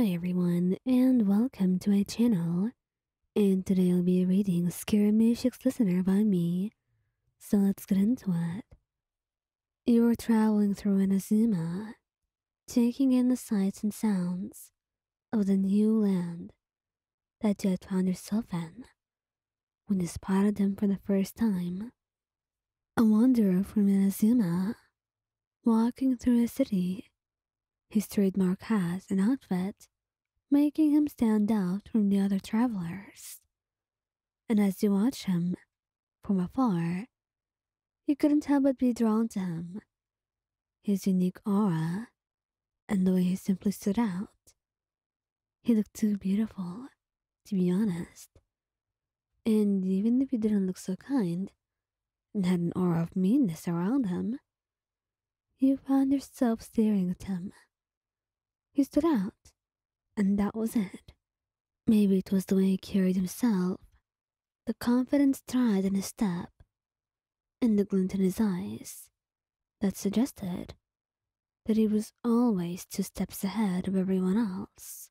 Hi everyone, and welcome to my channel. And today I'll be reading Scaramouche Listener by me. So let's get into it. You are traveling through Inazuma, taking in the sights and sounds of the new land that you had found yourself in when you spotted them for the first time. A wanderer from Inazuma, walking through a city, his trademark hat and outfit making him stand out from the other travelers. And as you watch him from afar, you couldn't help but be drawn to him, his unique aura, and the way he simply stood out. He looked too beautiful, to be honest. And even if he didn't look so kind and had an aura of meanness around him, you found yourself staring at him. He stood out, and that was it. Maybe it was the way he carried himself, the confident stride in his step, and the glint in his eyes that suggested that he was always 2 steps ahead of everyone else.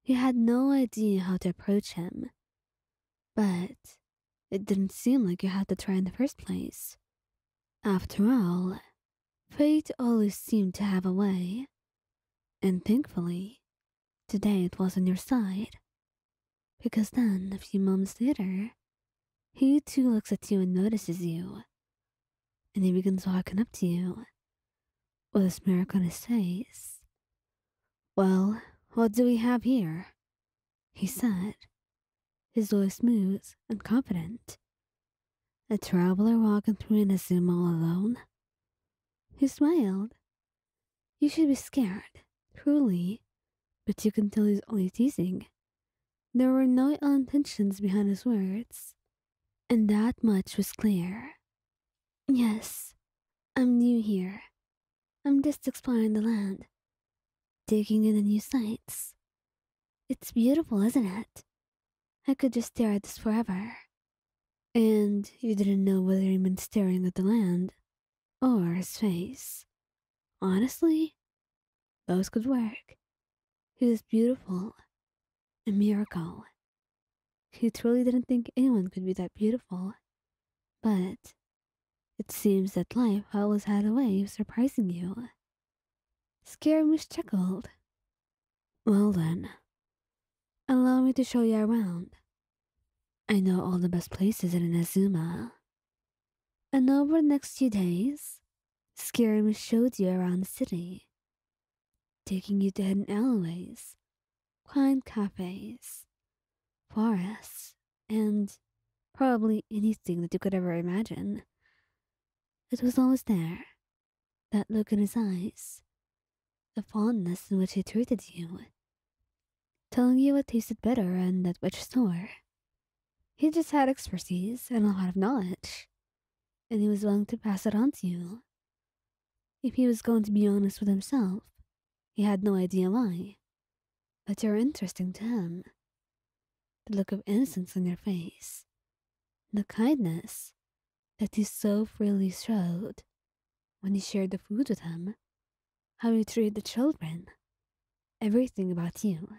You had no idea how to approach him, but it didn't seem like you had to try in the first place. After all, fate always seemed to have a way, and thankfully, today it was on your side. Because then, a few moments later, he too looks at you and notices you, and he begins walking up to you with a smirk on his face. "Well, what do we have here?" he said, his voice smooth and confident. "A traveler walking through Inazuma all alone?" He smiled. You should be scared, truly, but you can tell he's only teasing. There were no ill intentions behind his words, and that much was clear. "Yes, I'm new here. I'm just exploring the land, taking in the new sights. It's beautiful, isn't it? I could just stare at this forever." And you didn't know whether he meant staring at the land or his face. Honestly, those could work. He was beautiful, a miracle. He truly didn't think anyone could be that beautiful. But it seems that life always had a way of surprising you. Scaramouche chuckled. "Well then, allow me to show you around. I know all the best places in Inazuma." And over the next few days, Scaramouche showed you around the city, taking you to hidden alleyways, quiet cafes, forests, and probably anything that you could ever imagine. It was always there, that look in his eyes, the fondness in which he treated you, telling you what tasted better and at which store. He just had expertise and a lot of knowledge, and he was willing to pass it on to you. If he was going to be honest with himself, he had no idea why, but you're interesting to him. The look of innocence on your face, the kindness that he so freely showed when you shared the food with him, how you treated the children, everything about you.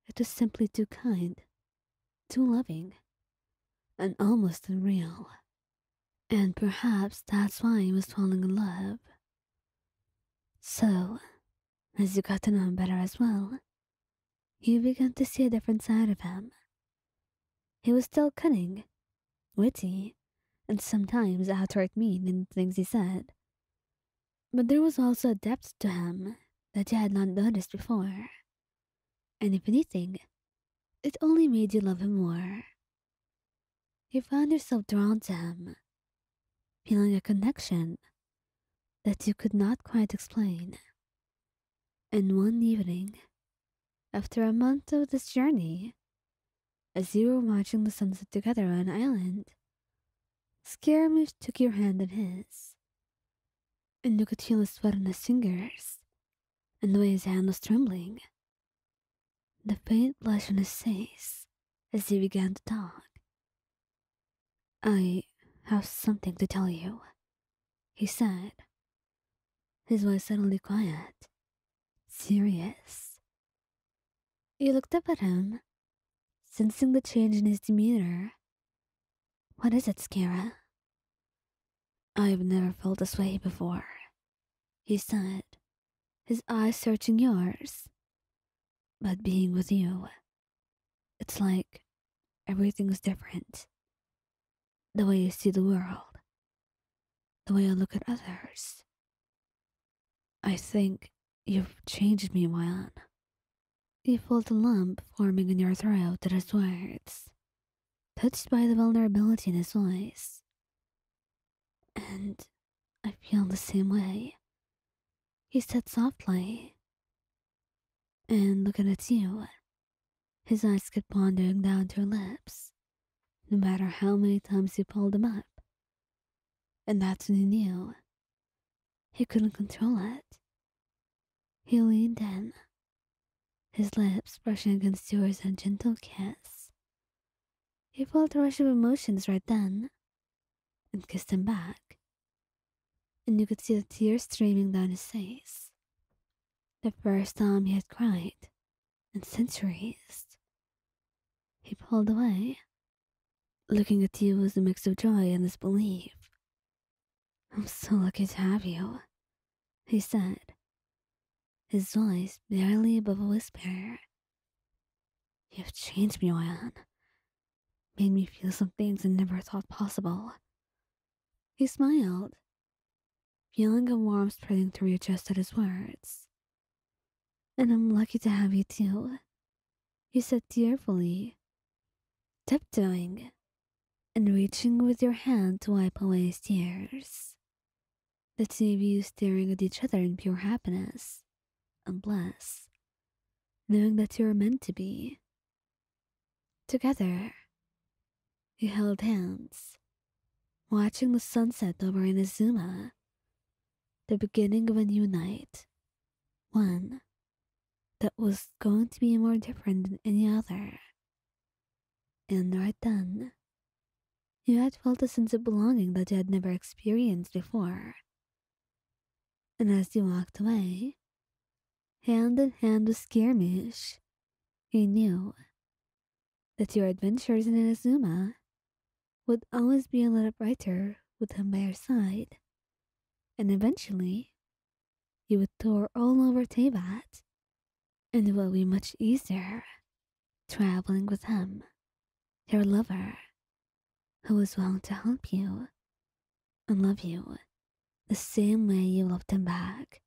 It was simply too kind, too loving, and almost unreal. And perhaps that's why he was falling in love. So, as you got to know him better as well, you began to see a different side of him. He was still cunning, witty, and sometimes outright mean in the things he said. But there was also a depth to him that you had not noticed before. And if anything, it only made you love him more. You found yourself drawn to him, feeling a connection that you could not quite explain. And one evening, after a month of this journey, as you were watching the sunset together on an island, Scaramouche took your hand in his, and you could feel the sweat on his fingers, and the way his hand was trembling, the faint blush on his face as he began to talk. "I have something to tell you," he said, his voice suddenly quiet, serious. You looked up at him, sensing the change in his demeanor. What is it, Skara? I've never felt this way before, he said, his eyes searching yours. But being with you, it's like everything's different. The way you see the world, the way I look at others. I think you've changed me, Wan. You felt a lump forming in your throat at his words, touched by the vulnerability in his voice. And I feel the same way, he said softly. And looking at you, his eyes kept wandering down to her lips, no matter how many times you pulled them up. And that's when he knew. He couldn't control it. He leaned in, his lips brushing against yours in a gentle kiss. He felt a rush of emotions right then, and kissed him back. And you could see the tears streaming down his face. The first time he had cried in centuries. He pulled away. Looking at you was a mix of joy and disbelief. I'm so lucky to have you, he said, his voice barely above a whisper. You've changed me, Ryan. Made me feel some things I never thought possible. He smiled, feeling a warmth spreading through your chest at his words. And I'm lucky to have you too, he said tearfully, tiptoeing and reaching with your hand to wipe away his tears. The two of you staring at each other in pure happiness and bliss, knowing that you were meant to be. Together, you held hands, watching the sunset over Inazuma, the beginning of a new night, one that was going to be more different than any other. And right then, you had felt a sense of belonging that you had never experienced before. And as you walked away, hand in hand with Scaramouche, you knew that your adventures in Inazuma would always be a little brighter with him by your side. And eventually, you would tour all over Teyvat, and it will be much easier traveling with him, your lover, who is willing to help you and love you the same way you loved him back.